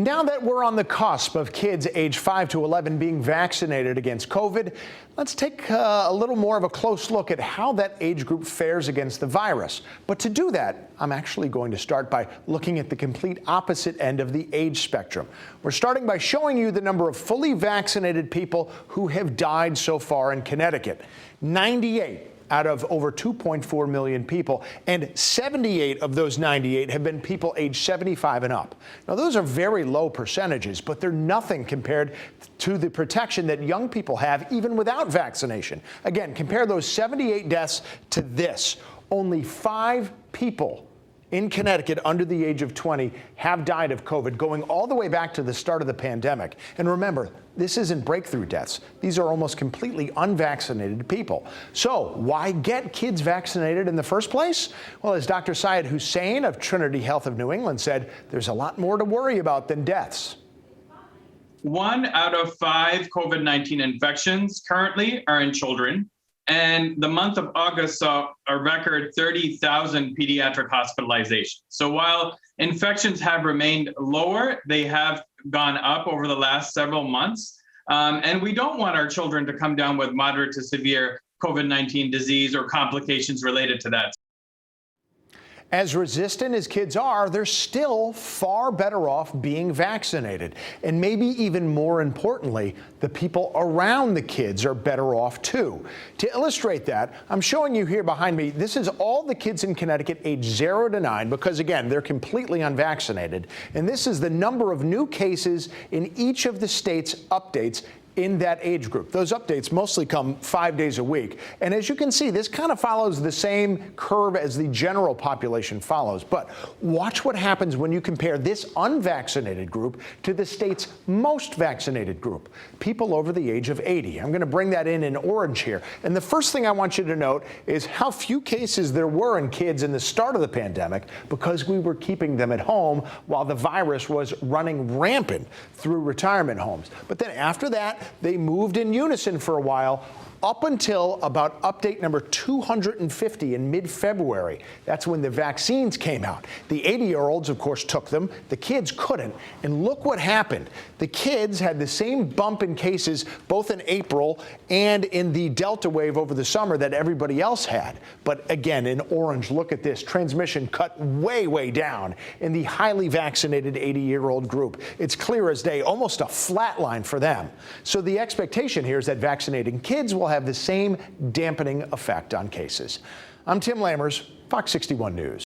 Now that we're on the cusp of kids age 5 to 11 being vaccinated against COVID, let's take a little more of a close look at how that age group fares against the virus. But to do that, I'm actually going to start by looking at the complete opposite end of the age spectrum. We're starting by showing you the number of fully vaccinated people who have died so far in Connecticut. 98 out of over 2.4 million people, and 78 of those 98 have been people age 75 and up. Now, those are very low percentages, but they're nothing compared to the protection that young people have even without vaccination. Again, compare those 78 deaths to this. Only 5 people in Connecticut under the age of 20 have died of COVID, going all the way back to the start of the pandemic. And remember, this isn't breakthrough deaths. These are almost completely unvaccinated people. So why get kids vaccinated in the first place? Well, as Dr. Syed Hussein of Trinity Health of New England said, there's a lot more to worry about than deaths. 1 out of 5 COVID-19 infections currently are in children. And the month of August saw a record 30,000 pediatric hospitalizations. So while infections have remained lower, they have gone up over the last several months. And we don't want our children to come down with moderate to severe COVID-19 disease or complications related to that. As resistant as kids are, they're still far better off being vaccinated. And maybe even more importantly, the people around the kids are better off too. To illustrate that, I'm showing you here behind me, this is all the kids in Connecticut age 0 to 9, because again, they're completely unvaccinated. And this is the number of new cases in each of the state's updates in that age group. Those updates mostly come 5 days a week. And as you can see, this kind of follows the same curve as the general population follows. But watch what happens when you compare this unvaccinated group to the state's most vaccinated group, people over the age of 80. I'm going to bring that in orange here. And the first thing I want you to note is how few cases there were in kids in the start of the pandemic because we were keeping them at home while the virus was running rampant through retirement homes. But then after that, they moved in unison for a while up until about update number 250 in mid-February. That's when the vaccines came out. The 80-year-olds, of course, took them. The kids couldn't. And look what happened. The kids had the same bump in cases both in April and in the Delta wave over the summer that everybody else had. But again, in orange, look at this. Transmission cut way, way down in the highly vaccinated 80-year-old group. It's clear as day, almost a flat line for them. So the expectation here is that vaccinating kids will have the same dampening effect on cases. I'm Tim Lammers, Fox 61 News.